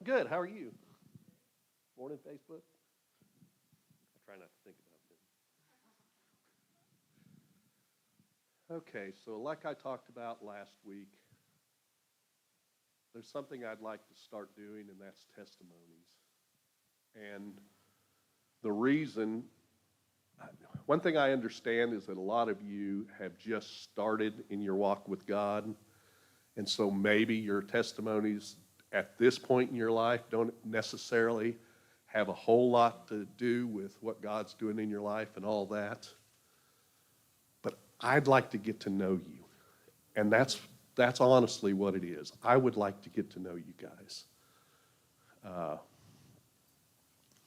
Good. How are you? Morning, Facebook. I try not to think about it. Okay, so like I talked about last week, there's something I'd like to start doing, and that's testimonies. And the reason, one thing I understand is that a lot of you have just started in your walk with God, and so maybe your testimonies at this point in your life don't necessarily have a whole lot to do with what God's doing in your life and all that. But I'd like to get to know you. And that's honestly what it is. I would like to get to know you guys.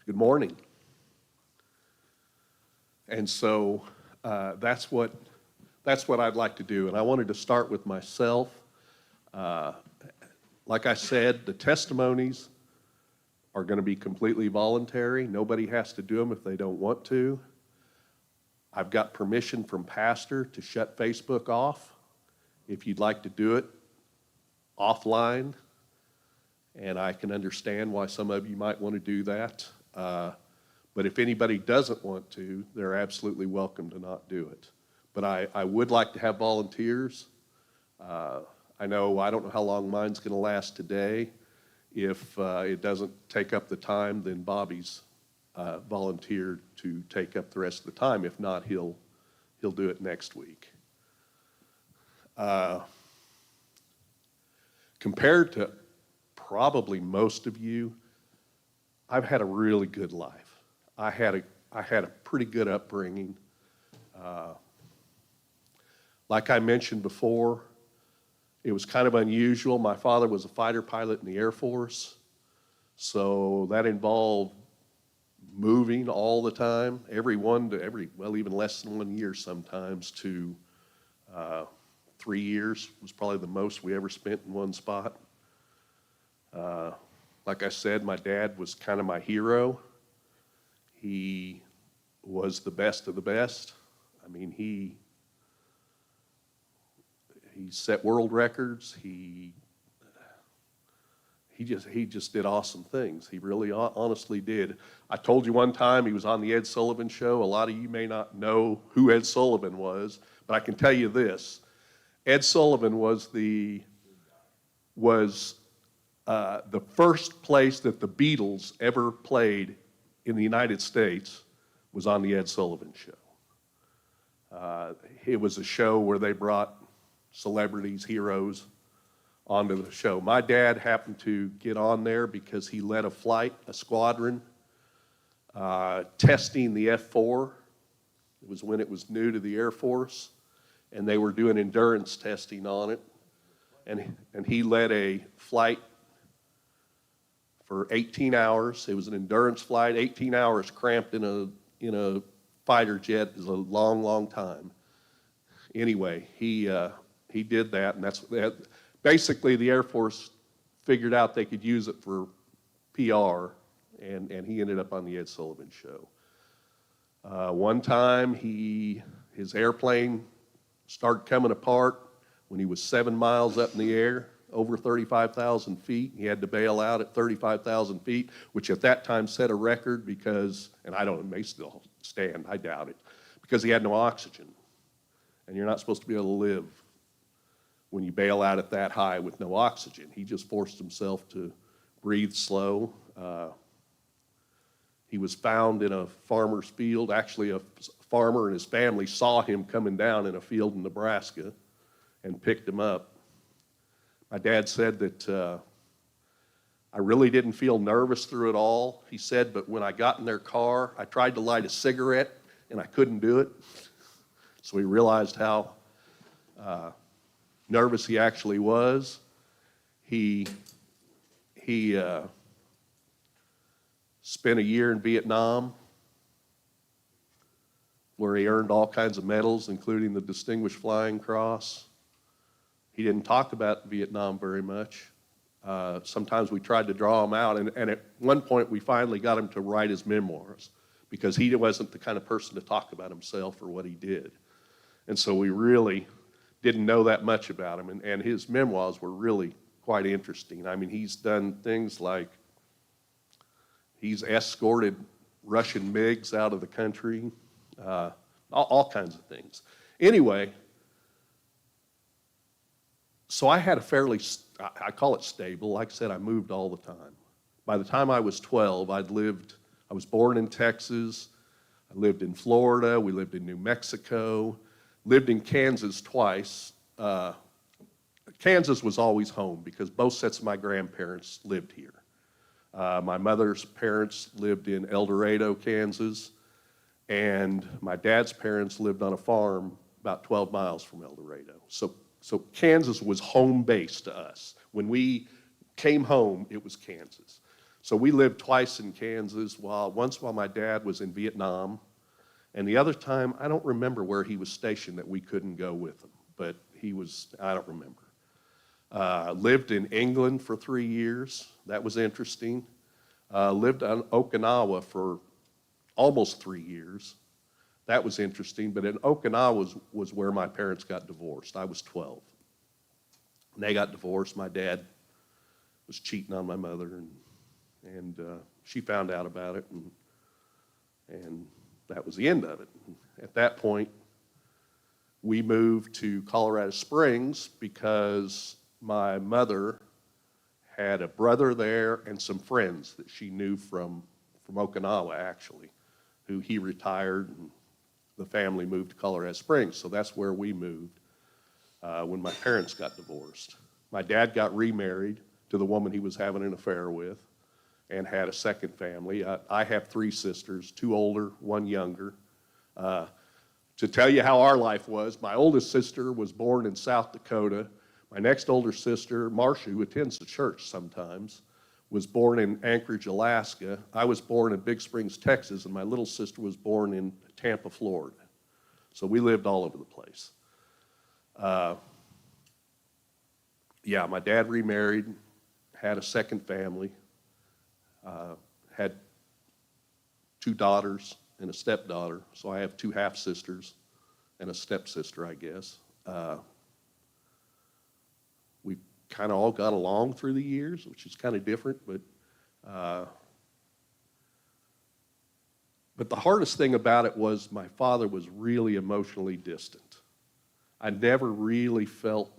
Good morning. And so that's what I'd like to do. And I wanted to start with myself. Like I said, the testimonies are going to be completely voluntary. Nobody has to do them if they don't want to. I've got permission from Pastor to shut Facebook off if you'd like to do it offline. And I can understand why some of you might want to do that. But if anybody doesn't want to, they're absolutely welcome to not do it. But I would like to have volunteers. I don't know how long mine's going to last today. If it doesn't take up the time, then Bobby's volunteered to take up the rest of the time. If not, he'll do it next week. Compared to probably most of you, I've had a really good life. I had a pretty good upbringing. Like I mentioned before, it was kind of unusual. My father was a fighter pilot in the Air Force, so that involved moving all the time, even less than 1 year sometimes, to 3 years was probably the most we ever spent in one spot. Like I said, my dad was kind of my hero. He was the best of the best. I mean, he set world records. He just did awesome things. He really honestly did. I told you one time he was on the Ed Sullivan Show. A lot of you may not know who Ed Sullivan was, but I can tell you this. Ed Sullivan was the first place that the Beatles ever played in the United States was on the Ed Sullivan Show. It was a show where they brought celebrities, heroes, onto the show. My dad happened to get on there because he led a squadron, testing the F-4. It was when it was new to the Air Force, and they were doing endurance testing on it. And he led a flight for 18 hours. It was an endurance flight. 18 hours cramped in a fighter jet is a long, long time. Anyway, he did that, and basically the Air Force figured out they could use it for PR, and he ended up on the Ed Sullivan Show. One time, his airplane started coming apart when he was 7 miles up in the air, over 35,000 feet. He had to bail out at 35,000 feet, which at that time set a record because, and it may still stand, I doubt it, because he had no oxygen. And you're not supposed to be able to live when you bail out at that high with no oxygen. He just forced himself to breathe slow. He was found in a farmer's field. Actually, a farmer and his family saw him coming down in a field in Nebraska and picked him up. My dad said that I really didn't feel nervous through it all. He said, but when I got in their car, I tried to light a cigarette and I couldn't do it. So he realized how nervous he actually was. He spent a year in Vietnam where he earned all kinds of medals, including the Distinguished Flying Cross. He didn't talk about Vietnam very much. Sometimes we tried to draw him out, and at one point we finally got him to write his memoirs because he wasn't the kind of person to talk about himself or what he did. And so we really didn't know that much about him, and his memoirs were really quite interesting. I mean, he's done things like He's escorted Russian MiGs out of the country, all kinds of things. Anyway, so I had a fairly, I call it stable. Like I said, I moved all the time. By the time I was 12, I was born in Texas. I lived in Florida. We lived in New Mexico. Lived in Kansas twice. Kansas was always home because both sets of my grandparents lived here. My mother's parents lived in El Dorado, Kansas, and my dad's parents lived on a farm about 12 miles from El Dorado. So Kansas was home base to us. When we came home, it was Kansas. So we lived twice in Kansas, once while my dad was in Vietnam, and the other time, I don't remember where he was stationed that we couldn't go with him, but I don't remember. Lived in England for 3 years. That was interesting. Lived on Okinawa for almost 3 years. That was interesting. But in Okinawa was where my parents got divorced. I was 12. And they got divorced. My dad was cheating on my mother, and she found out about it, and that was the end of it. At that point, we moved to Colorado Springs because my mother had a brother there and some friends that she knew from Okinawa, actually, who he retired, and the family moved to Colorado Springs. So that's where we moved when my parents got divorced. My dad got remarried to the woman he was having an affair with and had a second family. I have 3 sisters, 2 older, 1 younger. To tell you how our life was, my oldest sister was born in South Dakota. My next older sister, Marcia, who attends the church sometimes, was born in Anchorage, Alaska. I was born in Big Springs, Texas, and my little sister was born in Tampa, Florida. So we lived all over the place. My dad remarried, had a second family, had 2 daughters and a stepdaughter. So I have 2 half-sisters and a stepsister, I guess. We kind of all got along through the years, which is kind of different, but the hardest thing about it was my father was really emotionally distant. I never really felt,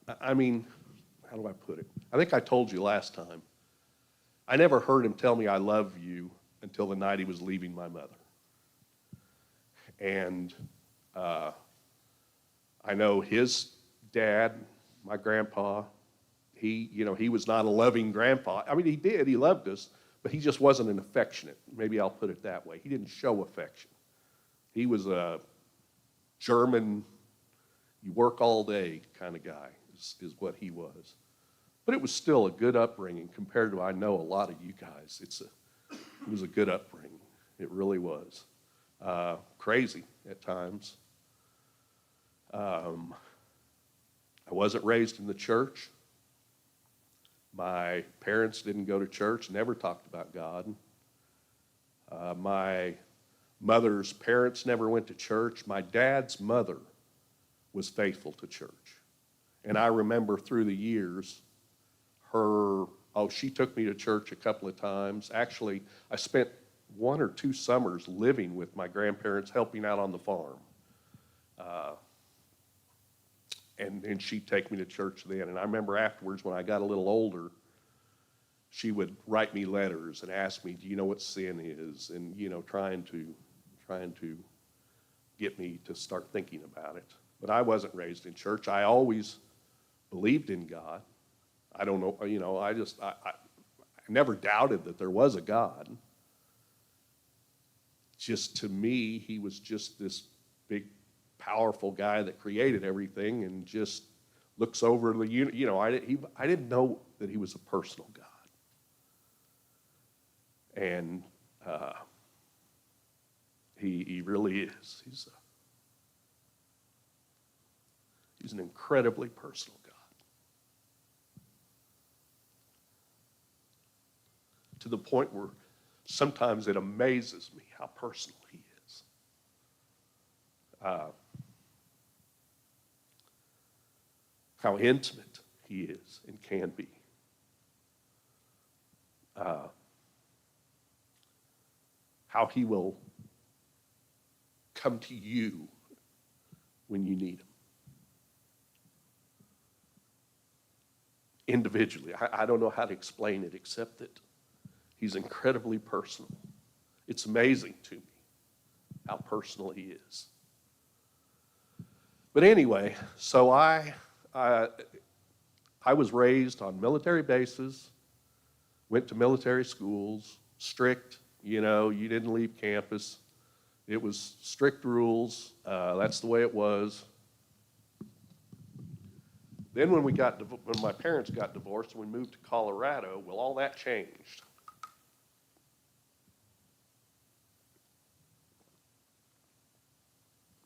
how do I put it? I think I told you last time. I never heard him tell me I love you until the night he was leaving my mother. And I know his dad, my grandpa, he was not a loving grandpa. He loved us, but he just wasn't an affectionate. Maybe I'll put it that way. He didn't show affection. He was a German, you work all day kind of guy is what he was. But it was still a good upbringing compared to, I know, a lot of you guys. It was a good upbringing. It really was. Crazy at times. I wasn't raised in the church. My parents didn't go to church, never talked about God. My mother's parents never went to church. My dad's mother was faithful to church. And I remember through the years, she took me to church a couple of times. Actually, I spent 1 or 2 summers living with my grandparents, helping out on the farm. And she'd take me to church then. And I remember afterwards, when I got a little older, she would write me letters and ask me, do you know what sin is? And, trying to get me to start thinking about it. But I wasn't raised in church. I always believed in God. I don't know, I never doubted that there was a God. Just to me, he was just this big, powerful guy that created everything and just looks over the, I didn't know that he was a personal God. And he really is. He's an incredibly personal God. To the point where sometimes it amazes me how personal he is. How intimate he is and can be. how he will come to you when you need him. Individually. I don't know how to explain it except that he's incredibly personal. It's amazing to me how personal he is. But anyway, so I was raised on military bases, went to military schools, strict, you didn't leave campus. It was strict rules. That's the way it was. Then when my parents got divorced and we moved to Colorado, well, all that changed.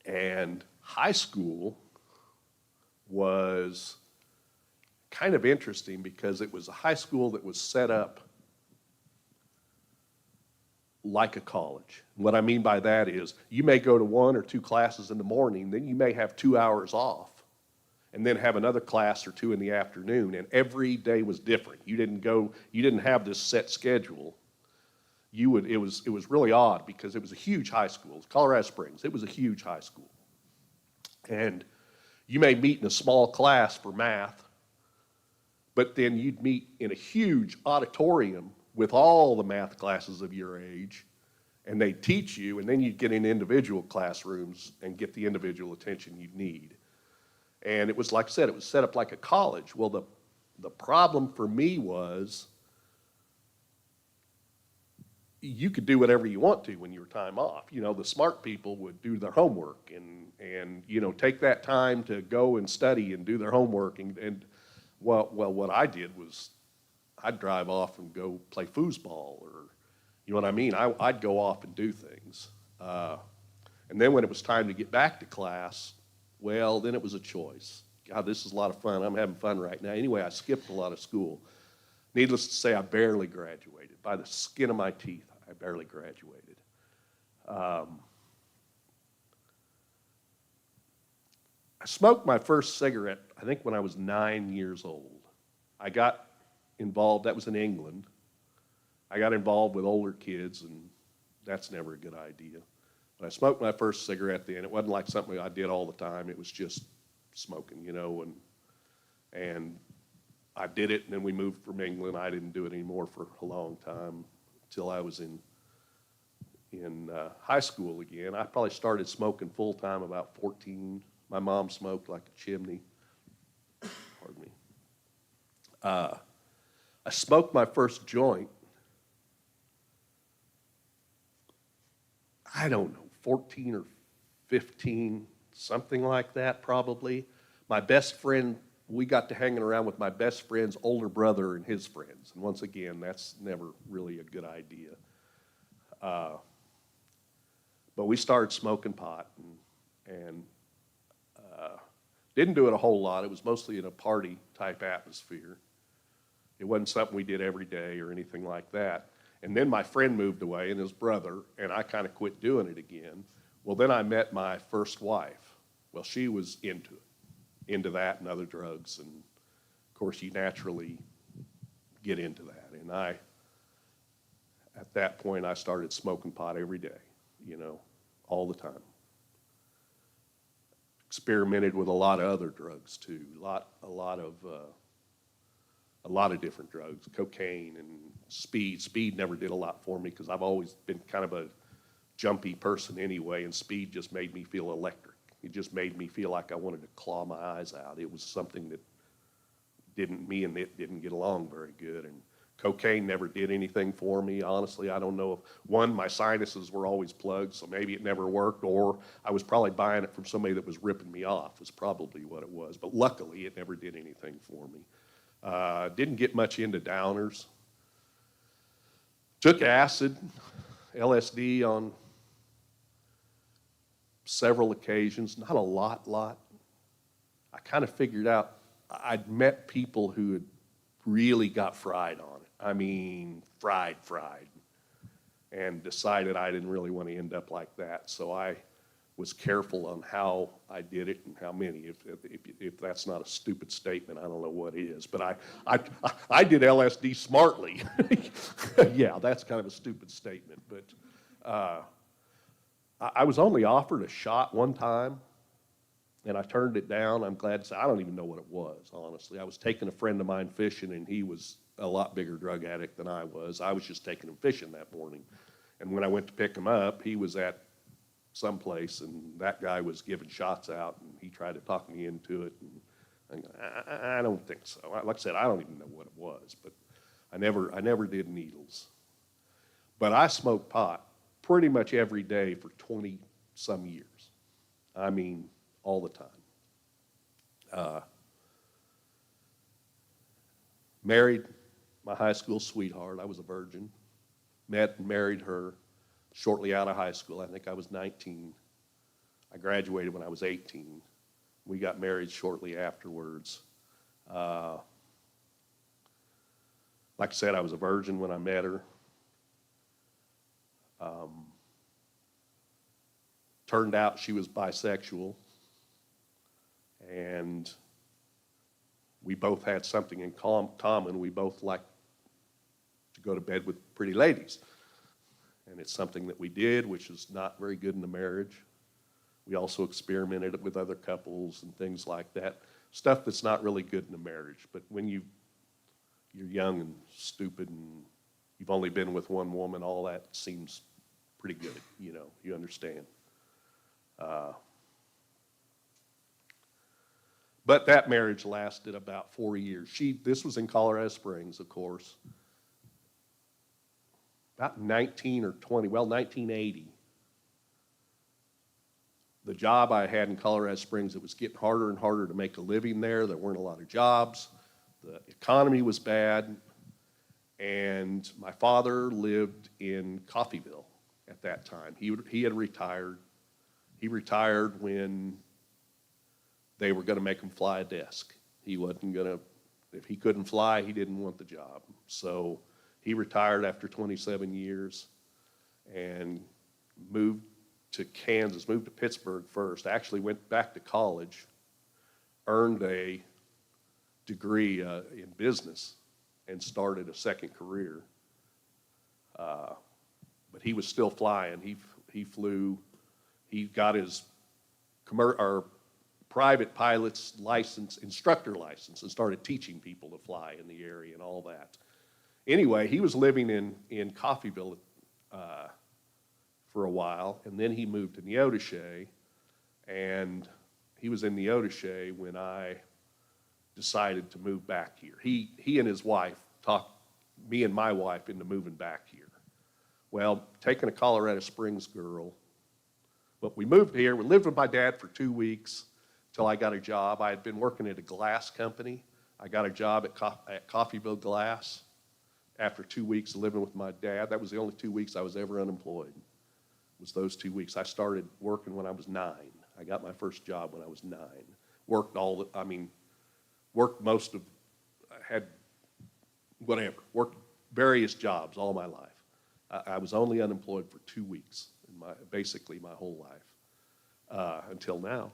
And high school was kind of interesting because it was a high school that was set up like a college. What I mean by that is you may go to 1 or 2 classes in the morning, then you may have 2 hours off, and then have another class or 2 in the afternoon, and every day was different. You didn't have this set schedule. It was really odd because it was a huge high school. It was Colorado Springs. It was a huge high school. And you may meet in a small class for math, but then you'd meet in a huge auditorium with all the math classes of your age, and they'd teach you, and then you'd get in individual classrooms and get the individual attention you'd need. And it was, like I said, it was set up like a college. Well, the problem for me was you could do whatever you want to when you were time off. The smart people would do their homework and take that time to go and study and do their homework. And what I did was I'd drive off and go play foosball, or, you know what I mean? I'd go off and do things. And then when it was time to get back to class, well, then it was a choice. God, this is a lot of fun. I'm having fun right now. Anyway, I skipped a lot of school. Needless to say, I barely graduated. By the skin of my teeth, I barely graduated. I smoked my first cigarette, I think, when I was 9 years old. I got involved, that was in England. I got involved with older kids, and that's never a good idea. But I smoked my first cigarette then. It wasn't like something I did all the time. It was just smoking, and I did it, and then we moved from England. I didn't do it anymore for a long time until I was in high school again. I probably started smoking full-time about 14. My mom smoked like a chimney. Pardon me. I smoked my first joint, I don't know, 14 or 15, something like that probably. My best friend, we got to hanging around with my best friend's older brother and his friends. And once again, that's never really a good idea. But we started smoking pot and didn't do it a whole lot. It was mostly in a party type atmosphere. It wasn't something we did every day or anything like that. And then my friend moved away and his brother, and I kind of quit doing it again. Well, then I met my first wife. Well, she was into that and other drugs. And of course, you naturally get into that. And at that point, I started smoking pot every day, all the time. Experimented with a lot of other drugs too, a lot of different drugs, cocaine and speed. Speed never did a lot for me because I've always been kind of a jumpy person anyway, and speed just made me feel electric. It just made me feel like I wanted to claw my eyes out. It was something that me and it didn't get along very good. And cocaine never did anything for me. Honestly, I don't know if, one, my sinuses were always plugged, so maybe it never worked, or I was probably buying it from somebody that was ripping me off, is probably what it was. But luckily, it never did anything for me. Didn't get much into downers. Took acid, LSD on several occasions, not a lot. I kind of figured out, I'd met people who had really got fried on it. I mean, fried, and decided I didn't really want to end up like that. So I was careful on how I did it and how many. If that's not a stupid statement, I don't know what is. But I did LSD smartly. Yeah, that's kind of a stupid statement. But I was only offered a shot one time, and I turned it down. I'm glad to say I don't even know what it was, honestly. I was taking a friend of mine fishing, and he was a lot bigger drug addict than I was. I was just taking him fishing that morning. And when I went to pick him up, he was at some place, and that guy was giving shots out, and he tried to talk me into it. And I don't think so. Like I said, I don't even know what it was, but I never did needles. But I smoked pot pretty much every day for 20-some years. I mean, all the time. Married my high school sweetheart. I was a virgin. Met and married her shortly out of high school. I think I was 19. I graduated when I was 18. We got married shortly afterwards. Like I said, I was a virgin when I met her. Turned out she was bisexual, and we both had something in common. We both liked to go to bed with pretty ladies, and it's something that we did, which is not very good in the marriage. We also experimented with other couples and things like that, stuff that's not really good in a marriage. But when you're young and stupid and you've only been with one woman, all that seems pretty good, you understand. But that marriage lasted about 4 years. This was in Colorado Springs, of course. About 1980. The job I had in Colorado Springs, it was getting harder and harder to make a living there. There weren't a lot of jobs. The economy was bad. And my father lived in Coffeyville at that time. He had retired. He retired when they were going to make him fly a desk. He wasn't going to, if he couldn't fly, he didn't want the job. So he retired after 27 years and moved to Kansas, moved to Pittsburgh first, actually went back to college, earned a degree in business, and started a second career. But he was still flying. He flew, he got his private pilot's license, instructor license, and started teaching people to fly in the area and all that. Anyway, he was living in Coffeyville for a while, and then he moved to Neodesha, and he was in Neodesha when I decided to move back here. He and his wife talked me and my wife into moving back here. Well, taking a Colorado Springs girl, but we moved here. We lived with my dad for 2 weeks till I got a job. I had been working at a glass company. I got a job at Coffeyville Glass after 2 weeks of living with my dad. That was the only 2 weeks I was ever unemployed, was those 2 weeks. I started working when I was 9. I got my first job when I was 9. Worked worked various jobs all my life. I was only unemployed for 2 weeks in basically my whole life, until now.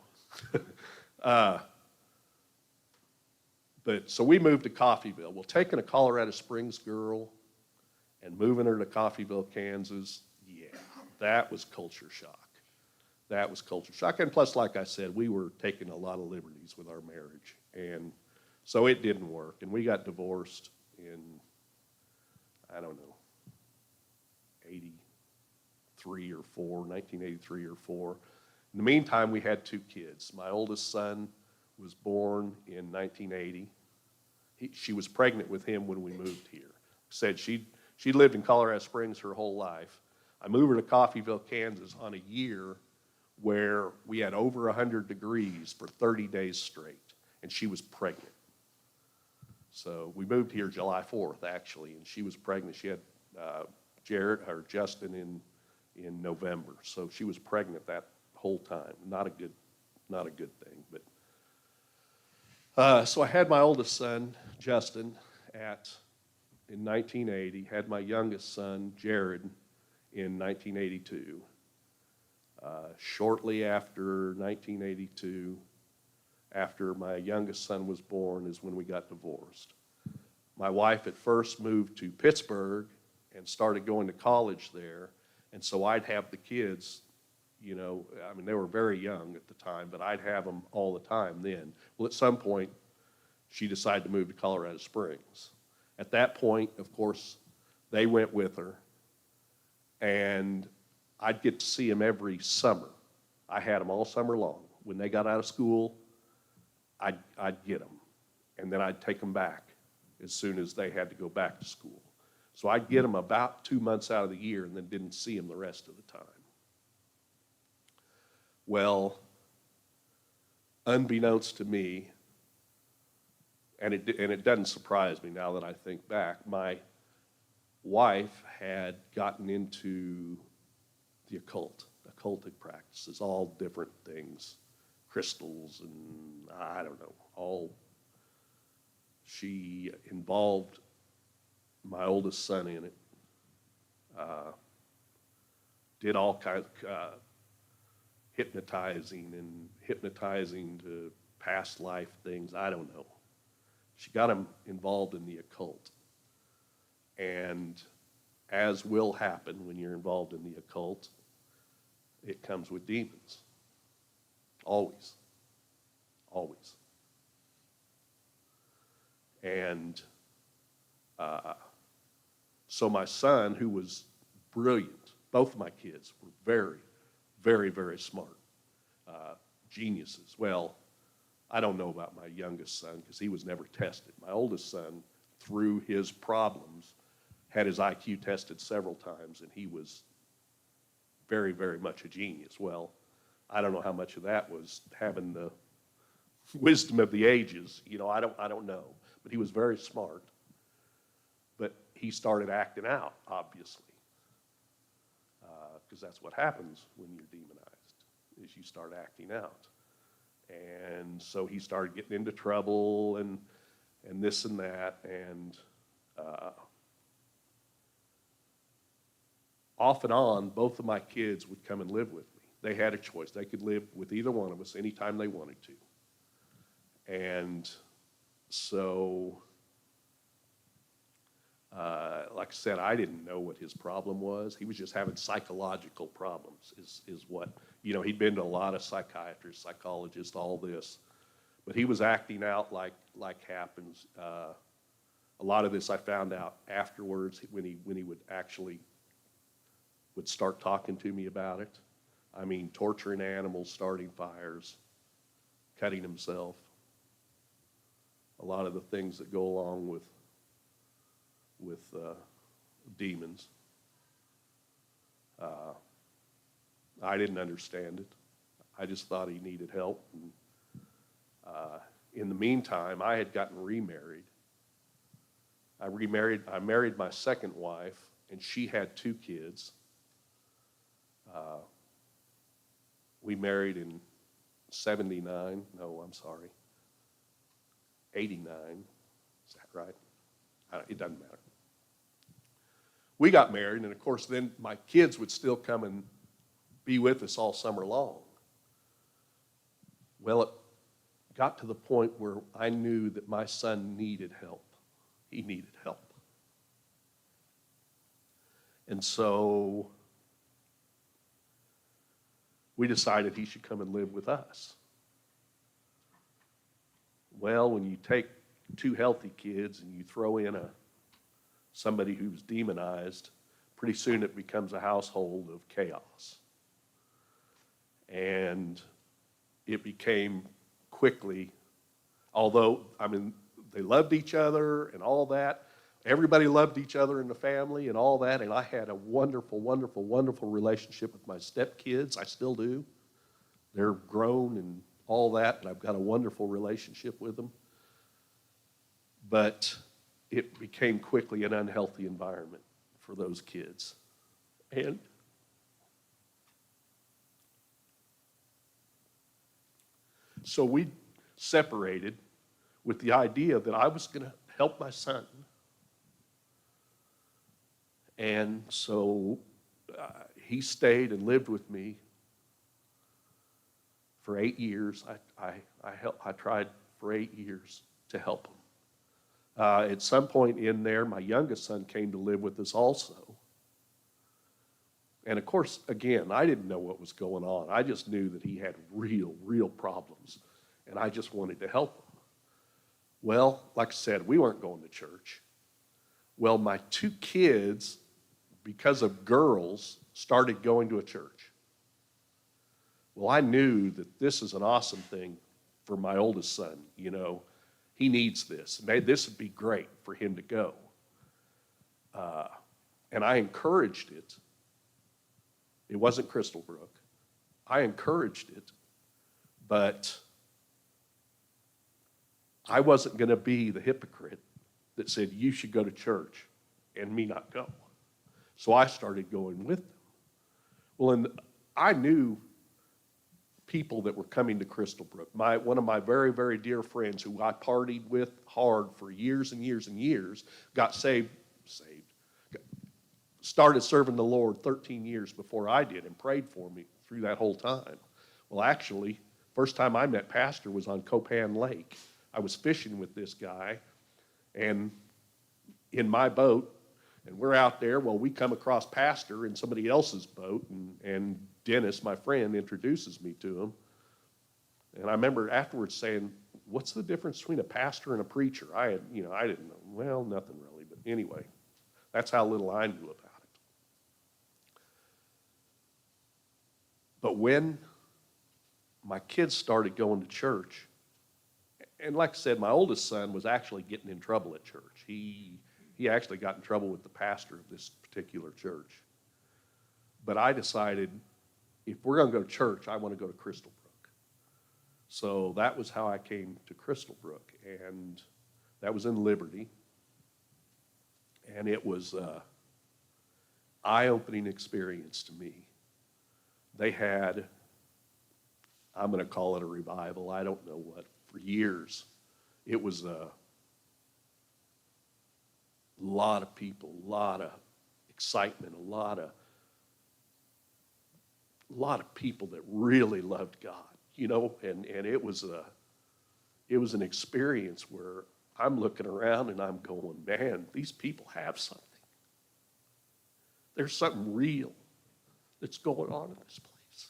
So we moved to Coffeyville. Well, taking a Colorado Springs girl and moving her to Coffeyville, Kansas, yeah, that was culture shock. That was culture shock. And plus, like I said, we were taking a lot of liberties with our marriage. And so it didn't work. And we got divorced in, 1983 or 4. In the meantime, we had 2 kids. My oldest son was born in 1980. She was pregnant with him when we moved here. Said she lived in Colorado Springs her whole life. I moved her to Coffeyville, Kansas on a year where we had over 100 degrees for 30 days straight, and she was pregnant. So we moved here July 4th, actually, and she was pregnant. She had Justin in November, so she was pregnant that whole time. Not a good thing, but so I had my oldest son, Justin, in 1980. Had my youngest son, Jared, in 1982. Shortly after 1982, after my youngest son was born, is when we got divorced. My wife at first moved to Pittsburgh and started going to college there, And so I'd have the kids, you know, I mean, they were very young at the time, but I'd have them all the time then. Well, at some point, she decided to move to Colorado Springs. At that point, of course, they went with her, and I'd get to see them every summer. I had them all summer long. When they got out of school, I'd get them, and then I'd take them back as soon as they had to go back to school. So I'd get them about 2 months out of the year and then didn't see them the rest of the time. Well, unbeknownst to me, and it doesn't surprise me now that I think back, my wife had gotten into the occultic practices, all different things, crystals and I don't know, all. She involved my oldest son in it, did all kinds of hypnotizing to past life things, I don't know. She got him involved in the occult. And as will happen when you're involved in the occult, it comes with demons. Always. Always. And so my son, who was brilliant, both of my kids were very, very, very smart, geniuses. Well, I don't know about my youngest son because he was never tested. My oldest son, through his problems, had his IQ tested several times, and he was very, very much a genius. Well, I don't know how much of that was having the wisdom of the ages. You know, I don't know. But he was very smart. But he started acting out, obviously, because that's what happens when you're demonized, is you start acting out. And so he started getting into trouble and this and that, and off and on, both of my kids would come and live with me. They had a choice. They could live with either one of us anytime they wanted to. And so, like I said, I didn't know what his problem was. He was just having psychological problems is what, you know, he'd been to a lot of psychiatrists, psychologists, all this. But he was acting out like happens. A lot of this I found out afterwards when he would start talking to me about it. I mean, torturing animals, starting fires, cutting himself. A lot of the things that go along with demons. I didn't understand it. I just thought he needed help. And, in the meantime, I had gotten remarried. I married my second wife, and she had 2 kids. We married in 79. No, I'm sorry. 89. Is that right? It doesn't matter. We got married, and of course, then my kids would still come and be with us all summer long. Well, it got to the point where I knew that my son needed help. He needed help. And so we decided he should come and live with us. Well, when you take 2 healthy kids and you throw in somebody who's demonized, pretty soon it becomes a household of chaos. And it became quickly, although, I mean, they loved each other and all that. Everybody loved each other in the family and all that, and I had a wonderful, wonderful, wonderful relationship with my stepkids. I still do. They're grown and all that, and I've got a wonderful relationship with them. But it became quickly an unhealthy environment for those kids. And so we separated with the idea that I was going to help my son. And so he stayed and lived with me for 8 years. I tried for 8 years to help him. At some point in there, my youngest son came to live with us also. And of course, again, I didn't know what was going on. I just knew that he had real problems, and I just wanted to help him. Well, like I said, we weren't going to church. Well, my two kids, because of girls, started going to a church. Well, I knew that this is an awesome thing for my oldest son. You know, he needs this. This would be great for him to go. And I encouraged it. It wasn't Crystal Brook. I encouraged it, but I wasn't going to be the hypocrite that said, you should go to church, and me not go. So I started going with them. Well, and I knew people that were coming to Crystal Brook. One of my very dear friends who I partied with hard for years and years and years got started serving the Lord 13 years before I did and prayed for me through that whole time. Well, actually, first time I met Pastor was on Copan Lake. I was fishing with this guy and in my boat, and we're out there. Well, we come across Pastor in somebody else's boat, and Dennis, my friend, introduces me to him. And I remember afterwards saying, what's the difference between a pastor and a preacher? I didn't know. Well, nothing really, but anyway, that's how little I knew about it. But when my kids started going to church, and like I said, my oldest son was actually getting in trouble at church. He actually got in trouble with the pastor of this particular church. But I decided, if we're going to go to church, I want to go to Crystal Brook. So that was how I came to Crystal Brook, and that was in Liberty. And it was an eye-opening experience to me. They had, I'm going to call it a revival, I don't know what, for years. It was a lot of people, a lot of excitement, a lot of people that really loved God, you know, and it was an experience where I'm looking around and I'm going, man, these people have something. There's something real that's going on in this place.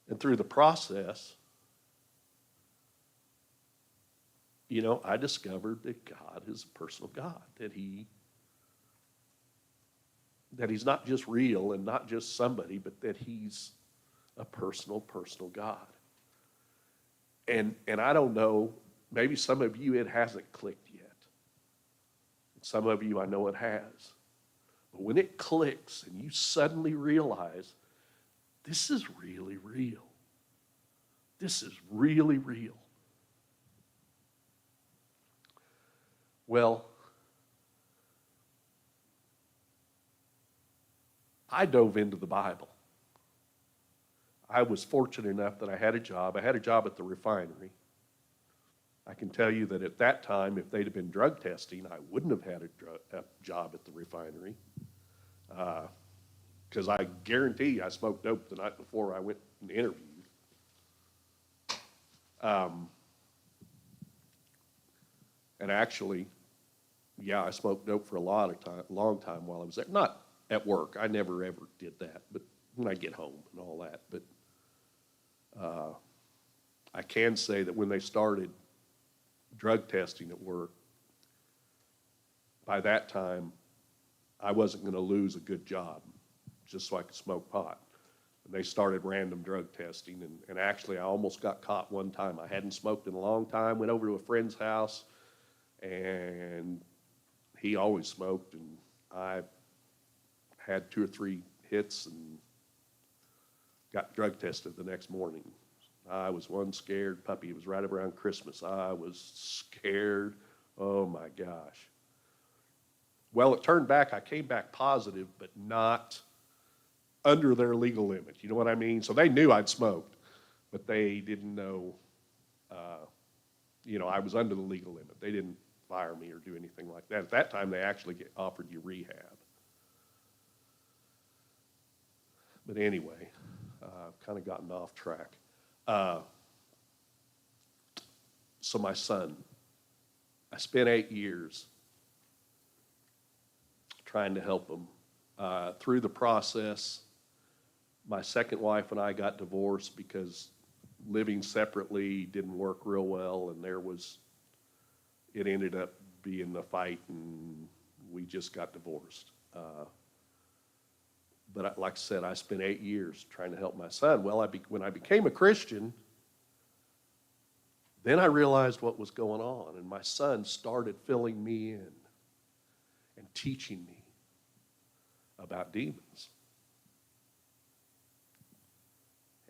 And through the process, you know, I discovered that God is a personal God, that He's not just real and not just somebody, but that He's a personal God. And I don't know, maybe some of you it hasn't clicked yet. Some of you I know it has. But when it clicks and you suddenly realize, this is really real. This is really real. Well, I dove into the Bible. I was fortunate enough that I had a job. I had a job at the refinery. I can tell you that at that time, if they'd have been drug testing, I wouldn't have had a job at the refinery. Because I guarantee you I smoked dope the night before I went and interviewed. And actually, yeah, I smoked dope for a long time while I was there. Not at work. I never ever did that. But when I get home and all that. But I can say that when they started drug testing at work, by that time, I wasn't going to lose a good job just so I could smoke pot. And they started random drug testing, and actually I almost got caught one time. I hadn't smoked in a long time, went over to a friend's house, and he always smoked, and I had 2 or 3 hits and got drug tested the next morning. I was one scared puppy. It was right around Christmas. I was scared. Oh my gosh. Well, it turned back. I came back positive, but not under their legal limit. You know what I mean? So they knew I'd smoked, but they didn't know, I was under the legal limit. They didn't fire me or do anything like that. At that time, they actually offered you rehab. But anyway, I've kind of gotten off track. So my son, I spent 8 years trying to help them. Through the process, my second wife and I got divorced because living separately didn't work real well, and it ended up being a fight, and we just got divorced. But like I said, I spent 8 years trying to help my son. Well, when I became a Christian, then I realized what was going on, and my son started filling me in and teaching me about demons.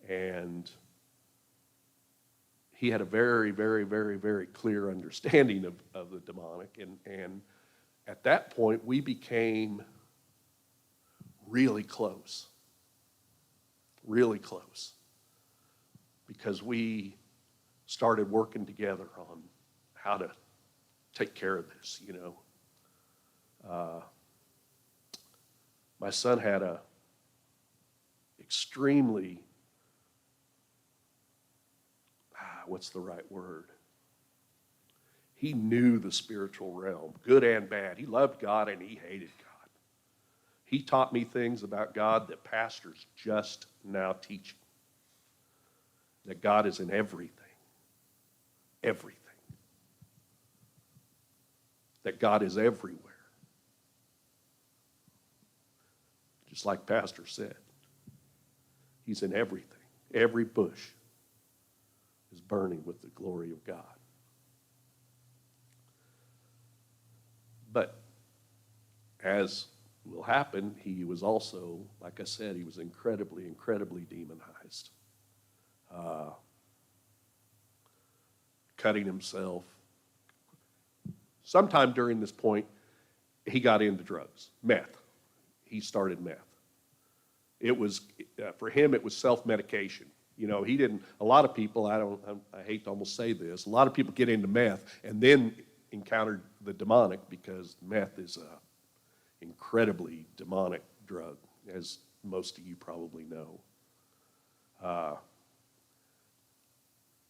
And he had a very, very, very, very clear understanding of the demonic. And at that point, we became really close. Really close. Because we started working together on how to take care of this, you know. My son had a extremely, what's the right word? He knew the spiritual realm, good and bad. He loved God and he hated God. He taught me things about God that pastors just now teach. That God is in everything. Everything. That God is everywhere. Just like Pastor said. He's in everything. Every bush is burning with the glory of God. But as will happen, he was also, like I said, he was incredibly, incredibly demonized. Cutting himself. Sometime during this point, he got into drugs, meth. He started meth. It was, for him, it was self-medication. You know, he didn't, a lot of people, I hate to almost say this, a lot of people get into meth and then encountered the demonic because meth is an incredibly demonic drug, as most of you probably know.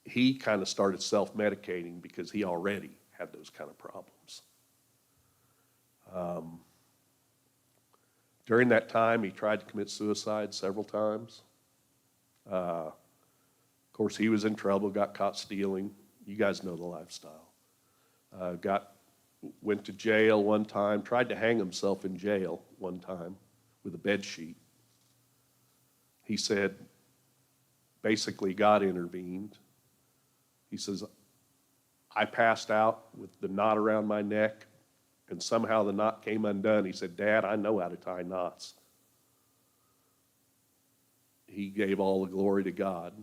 He kind of started self-medicating because he already had those kind of problems. During that time, he tried to commit suicide several times. Of course, he was in trouble, got caught stealing. You guys know the lifestyle. Went to jail one time, tried to hang himself in jail one time with a bed sheet. He said, basically, God intervened. He says, I passed out with the knot around my neck, and somehow the knot came undone. He said, Dad, I know how to tie knots. He gave all the glory to God.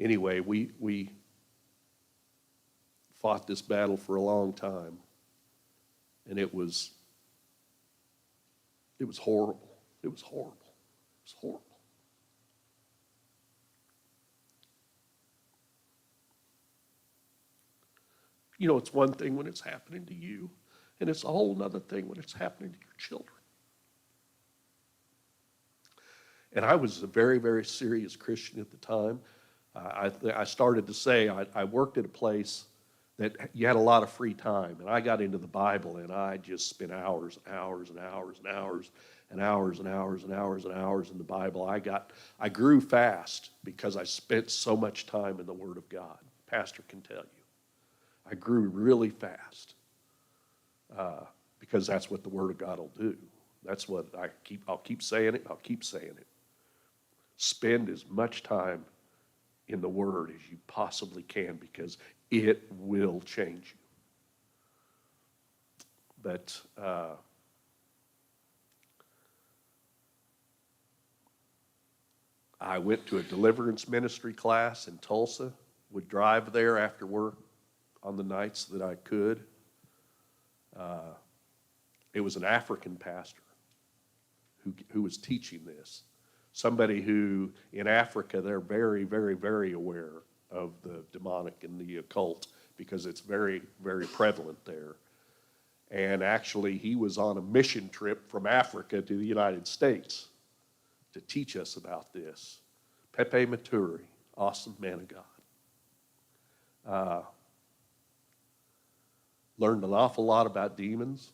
Anyway, we fought this battle for a long time, and it was horrible. It was horrible. It was horrible. You know, it's one thing when it's happening to you, and it's a whole other thing when it's happening to your children. And I was a very, very serious Christian at the time. I started to say, I worked at a place that you had a lot of free time, and I got into the Bible, and I just spent hours and hours and hours and hours and hours and hours and hours and hours in the Bible. I grew fast because I spent so much time in the Word of God. Pastor can tell you. I grew really fast because that's what the Word of God will do. That's what I'll keep saying it, I'll keep saying it. Spend as much time in the Word as you possibly can because it will change you. But I went to a deliverance ministry class in Tulsa, would drive there after work on the nights that I could. It was an African pastor who was teaching this. Somebody who, in Africa, they're very, very, very aware of the demonic and the occult because it's very, very prevalent there. And actually, he was on a mission trip from Africa to the United States to teach us about this. Pepe Maturi, awesome man of God. Learned an awful lot about demons.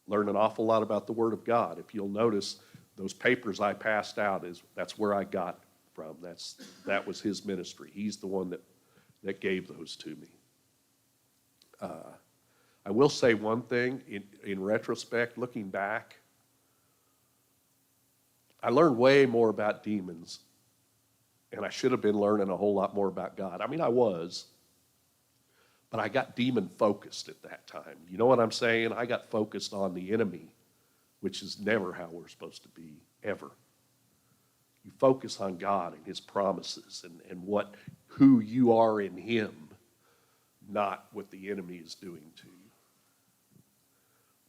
Learned an awful lot about the Word of God. If you'll notice, those papers I passed out, that's where I got from. That was his ministry. He's the one that gave those to me. I will say one thing, in retrospect, looking back, I learned way more about demons, and I should have been learning a whole lot more about God. I mean, I was, but I got demon focused at that time. You know what I'm saying? I got focused on the enemy, which is never how we're supposed to be, ever. You focus on God and his promises and who you are in him, not what the enemy is doing to you.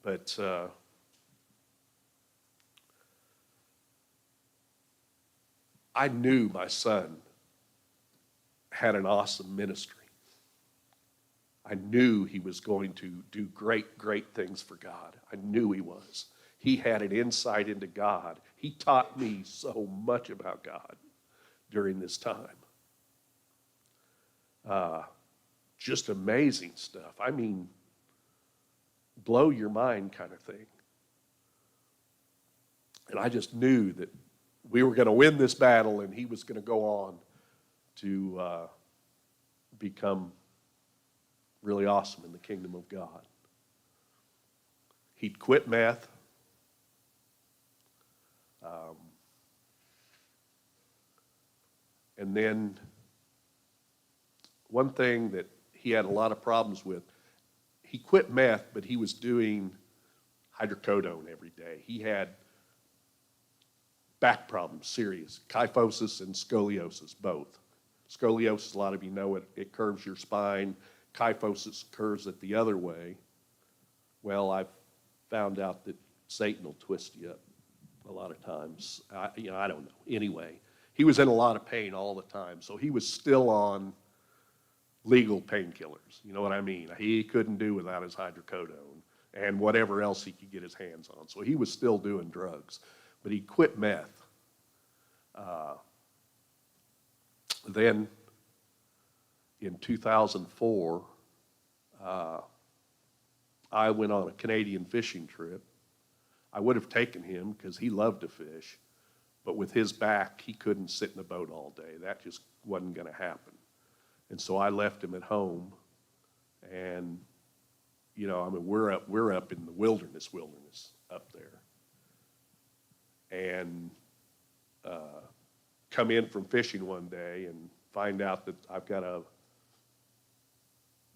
But I knew my son had an awesome ministry. I knew he was going to do great, great things for God. I knew he was. He had an insight into God. He taught me so much about God during this time. Just amazing stuff. I mean, blow your mind kind of thing. And I just knew that we were going to win this battle and he was going to go on to become really awesome in the kingdom of God. He'd quit meth. And then one thing that he had a lot of problems with, he quit meth, but he was doing hydrocodone every day. He had back problems, serious, kyphosis and scoliosis, both. Scoliosis, a lot of you know it curves your spine. Kyphosis curves it the other way. Well, I've found out that Satan will twist you up a lot of times. I don't know. Anyway, he was in a lot of pain all the time, so he was still on legal painkillers. You know what I mean? He couldn't do without his hydrocodone and whatever else he could get his hands on. So he was still doing drugs, but he quit meth. Then in 2004, I went on a Canadian fishing trip. I would have taken him because he loved to fish, but with his back, he couldn't sit in the boat all day. That just wasn't going to happen. And so I left him at home, and we're up in the wilderness up there, and come in from fishing one day and find out that I've got a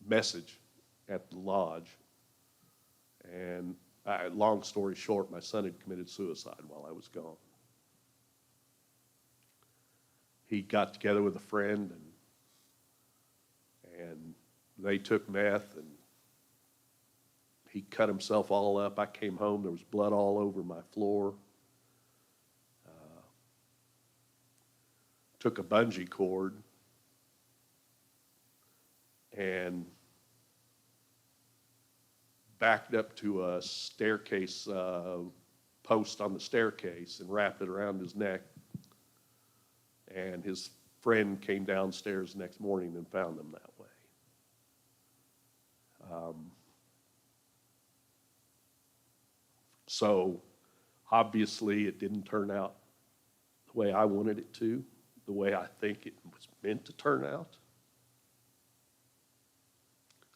message at the lodge. And long story short, my son had committed suicide while I was gone. He got together with a friend, and they took meth, and he cut himself all up. I came home, there was blood all over my floor. Took a bungee cord and backed up to a staircase post on the staircase and wrapped it around his neck. And his friend came downstairs the next morning and found him that way. So obviously it didn't turn out the way I wanted it to, the way I think it was meant to turn out.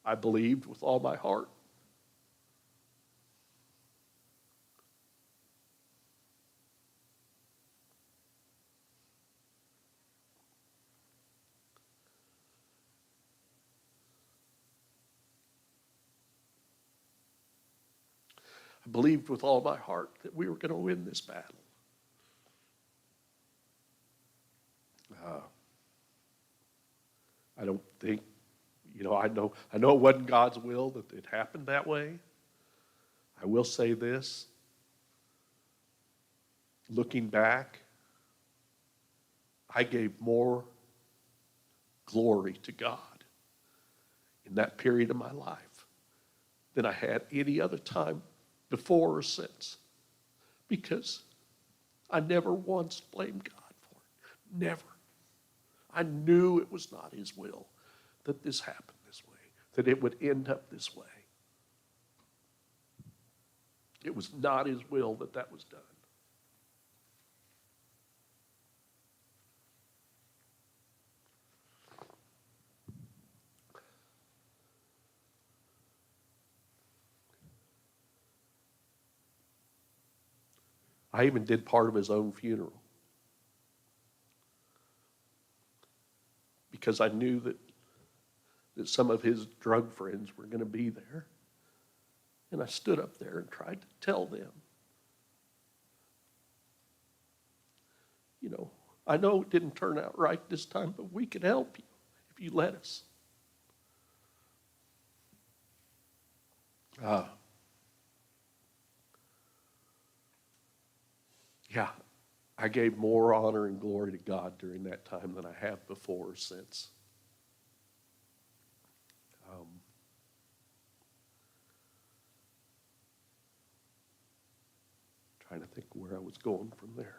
I believed with all my heart. I believed with all my heart that we were going to win this battle. I don't think, I know it wasn't God's will that it happened that way. I will say this, looking back, I gave more glory to God in that period of my life than I had any other time before or since, because I never once blamed God for it. Never. I knew it was not his will that this happened this way, that it would end up this way. It was not his will that that was done. I even did part of his own funeral because I knew that some of his drug friends were going to be there. And I stood up there and tried to tell them, I know it didn't turn out right this time, but we can help you if you let us. Yeah, I gave more honor and glory to God during that time than I have before or since. Trying to think where I was going from there.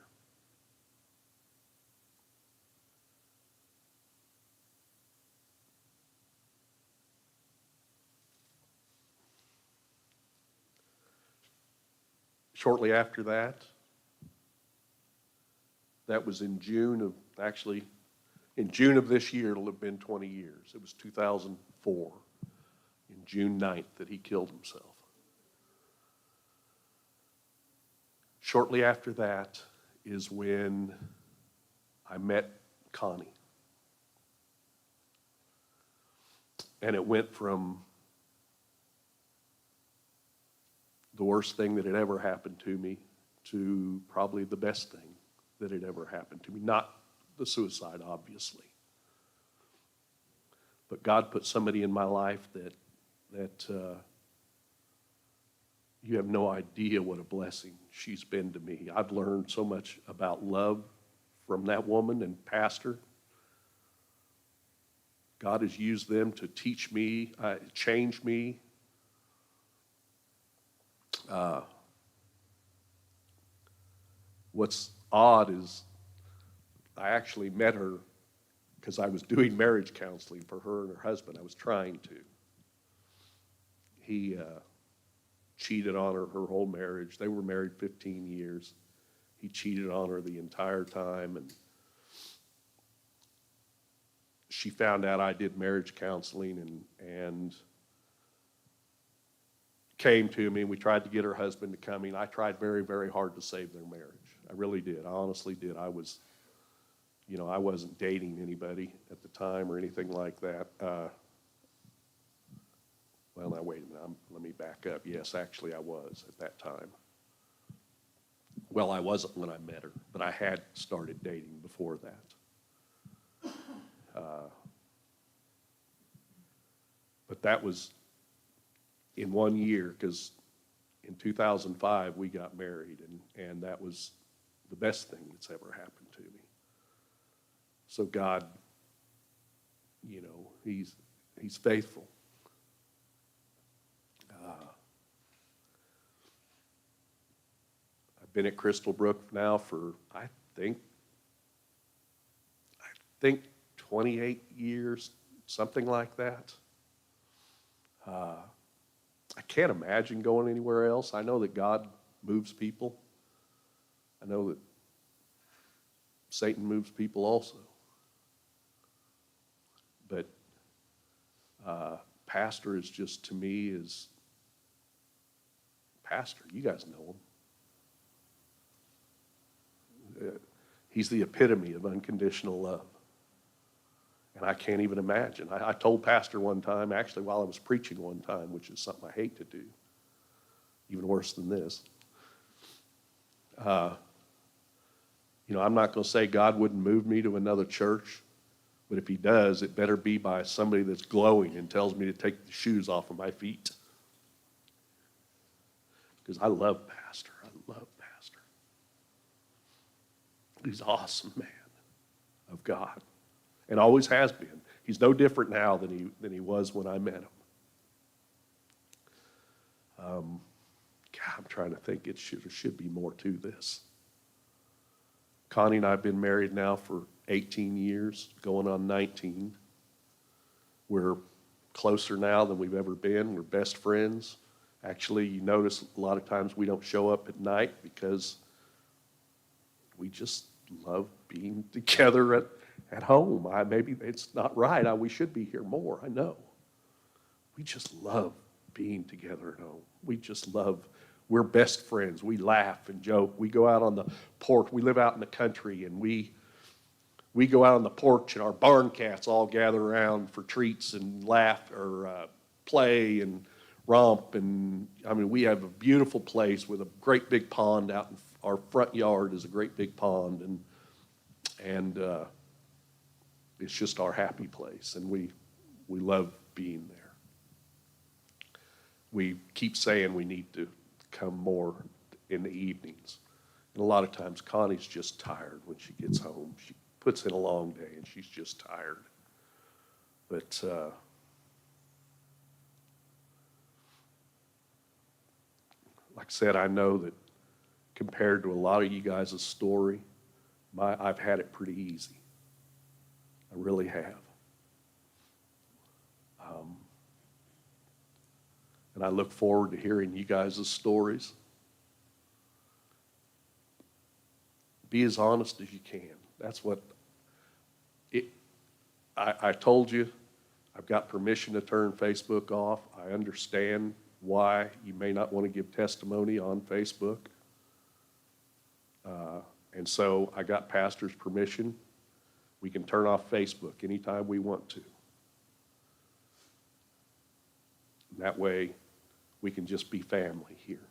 Shortly after that was in June of this year, it'll have been 20 years. It was 2004, in June 9th, that he killed himself. Shortly after that is when I met Connie. And it went from the worst thing that had ever happened to me to probably the best thing that had ever happened to me. Not the suicide, obviously. But God put somebody in my life that you have no idea what a blessing she's been to me. I've learned so much about love from that woman and pastor. God has used them to teach me, change me. What's odd is I actually met her because I was doing marriage counseling for her and her husband. I was trying to. He cheated on her whole marriage. They were married 15 years. He cheated on her the entire time, and she found out I did marriage counseling and came to me, and we tried to get her husband to come in. I tried very, very hard to save their marriage. I really did. I honestly did. I wasn't dating anybody at the time or anything like that. Well, now, wait a minute. Let me back up. Yes, actually, I was at that time. Well, I wasn't when I met her, but I had started dating before that. But that was in 1 year, because in 2005 we got married, and that was the best thing that's ever happened to me. So God, He's faithful. I've been at Crystal Brook now for I think 28 years, something like that. I can't imagine going anywhere else. I know that God moves people. I know that Satan moves people also. But pastor is just, to me, is pastor. You guys know him. He's the epitome of unconditional love. And I can't even imagine. I told pastor one time, actually while I was preaching one time, which is something I hate to do, even worse than this. I'm not going to say God wouldn't move me to another church, but if he does, it better be by somebody that's glowing and tells me to take the shoes off of my feet. Because I love pastor. I love pastor. He's an awesome man of God. And always has been. He's no different now than he was when I met him. I'm trying to think. There should be more to this. Connie and I have been married now for 18 years, going on 19. We're closer now than we've ever been. We're best friends. Actually, you notice a lot of times we don't show up at night because we just love being together at home. Maybe it's not right. We should be here more, I know. We just love being together at home. We're best friends. We laugh and joke. We go out on the porch. We live out in the country, and we go out on the porch, and our barn cats all gather around for treats and laugh or play and romp. And I mean, we have a beautiful place with a great big pond out in our front yard is a great big pond, and it's just our happy place, and we love being there. We keep saying we need to come more in the evenings. And a lot of times Connie's just tired when she gets home. She puts in a long day and she's just tired. But like I said, I know that compared to a lot of you guys' story, I've had it pretty easy. I really have. And I look forward to hearing you guys' stories. Be as honest as you can. That's what I told you. I've got permission to turn Facebook off. I understand why you may not want to give testimony on Facebook. And so I got pastor's permission. We can turn off Facebook anytime we want to. And that way, we can just be family here.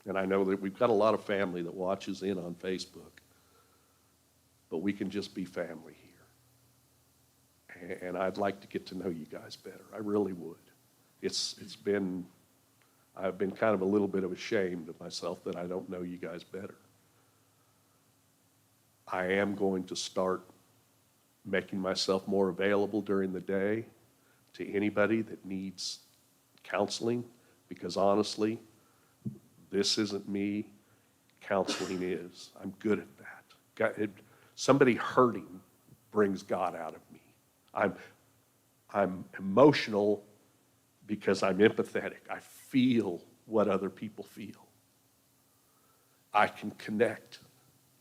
And I know that we've got a lot of family that watches in on Facebook, but we can just be family here. And I'd like to get to know you guys better. I really would. I've been kind of a little bit of ashamed of myself that I don't know you guys better. I am going to start making myself more available during the day to anybody that needs counseling, because honestly, this isn't me. Counseling is. I'm good at that. Somebody hurting brings God out of me. I'm emotional because I'm empathetic. I feel what other people feel. I can connect.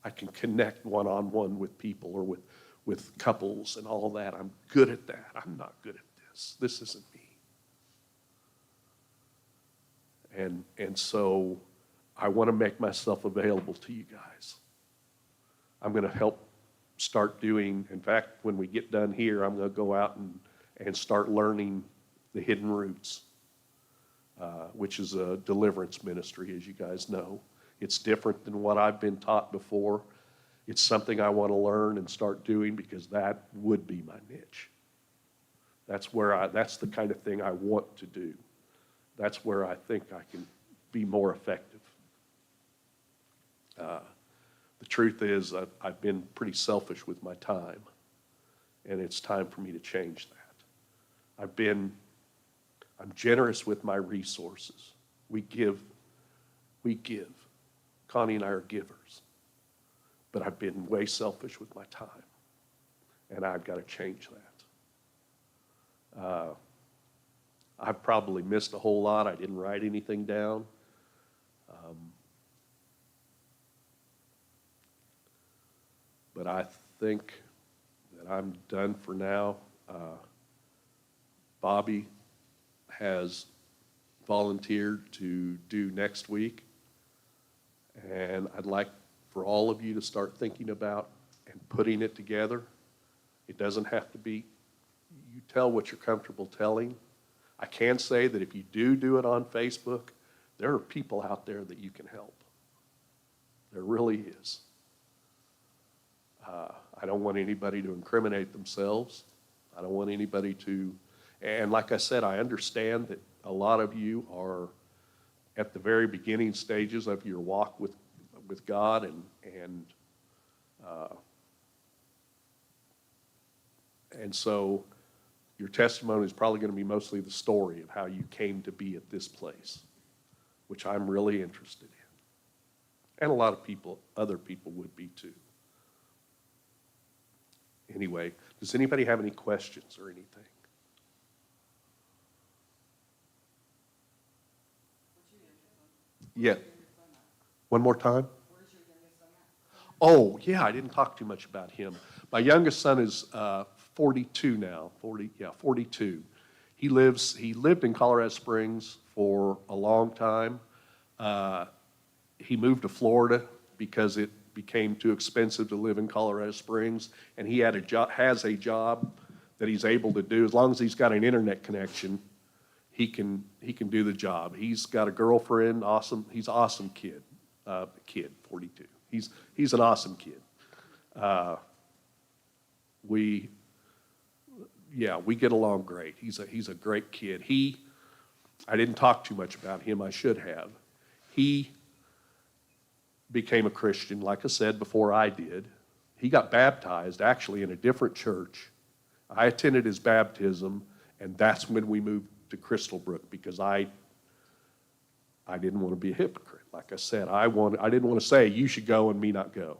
I can connect one-on-one with people or with couples and all that. I'm good at that. I'm not good at this. This isn't me. And so I want to make myself available to you guys. I'm going to help start doing, in fact, when we get done here, I'm going to go out and start learning the Hidden Roots, which is a deliverance ministry, as you guys know. It's different than what I've been taught before. It's something I want to learn and start doing because that would be my niche. That's the kind of thing I want to do. That's where I think I can be more effective. The truth is I've been pretty selfish with my time, and it's time for me to change that. I'm generous with my resources. We give. Connie and I are givers. But I've been way selfish with my time, and I've got to change that. I've probably missed a whole lot. I didn't write anything down. But I think that I'm done for now. Bobby has volunteered to do next week. And I'd like for all of you to start thinking about and putting it together. It doesn't have to be, you tell what you're comfortable telling. I can say that if you do it on Facebook, there are people out there that you can help. There really is. I don't want anybody to incriminate themselves. I don't want anybody to, and like I said, I understand that a lot of you are at the very beginning stages of your walk with God, and so your testimony is probably going to be mostly the story of how you came to be at this place, which I'm really interested in. And a lot of people, other people would be too. Anyway, does anybody have any questions or anything? Yeah. One more time? Oh, yeah, I didn't talk too much about him. My youngest son is 42 now, 42. He lived in Colorado Springs for a long time. He moved to Florida because it became too expensive to live in Colorado Springs, and he has a job that he's able to do. As long as he's got an internet connection, he can do the job. He's got a girlfriend, awesome. He's an awesome kid, 42. He's an awesome kid. We get along great. He's a great kid. I didn't talk too much about him. I should have. He became a Christian, like I said, before I did. He got baptized actually in a different church. I attended his baptism, and that's when we moved to Crystal Brook because I didn't want to be a hypocrite. Like I said, I didn't want to say you should go and me not go.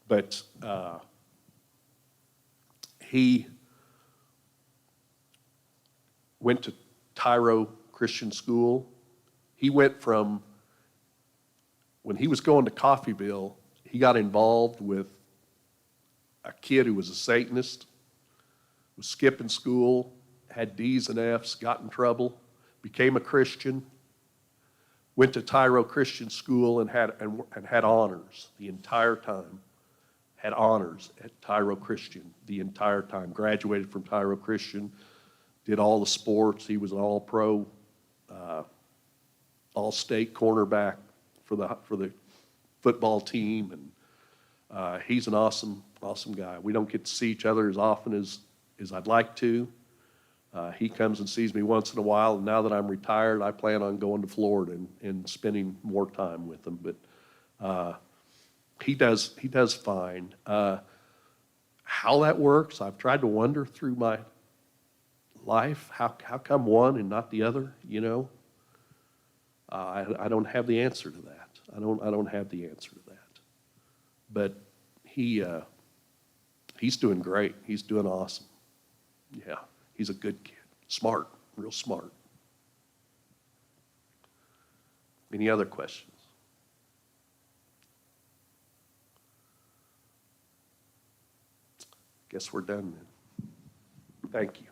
But he went to Tyro Christian School. He went from, when he was going to Coffeyville, he got involved with a kid who was a Satanist, was skipping school, had D's and F's, got in trouble, became a Christian, went to Tyro Christian School and had honors the entire time. Had honors at Tyro Christian the entire time. Graduated from Tyro Christian, did all the sports. He was an all-pro, all-state cornerback for the football team, and he's an awesome guy. We don't get to see each other as often as I'd like to. He comes and sees me once in a while, and now that I'm retired, I plan on going to Florida and spending more time with him. But he does fine. How that works, I've tried to wonder through my life. How come one and not the other? You know, I don't have the answer to that. I don't have the answer to that. But he's doing great. He's doing awesome. Yeah, he's a good kid. Smart, real smart. Any other questions? Guess we're done then. Thank you.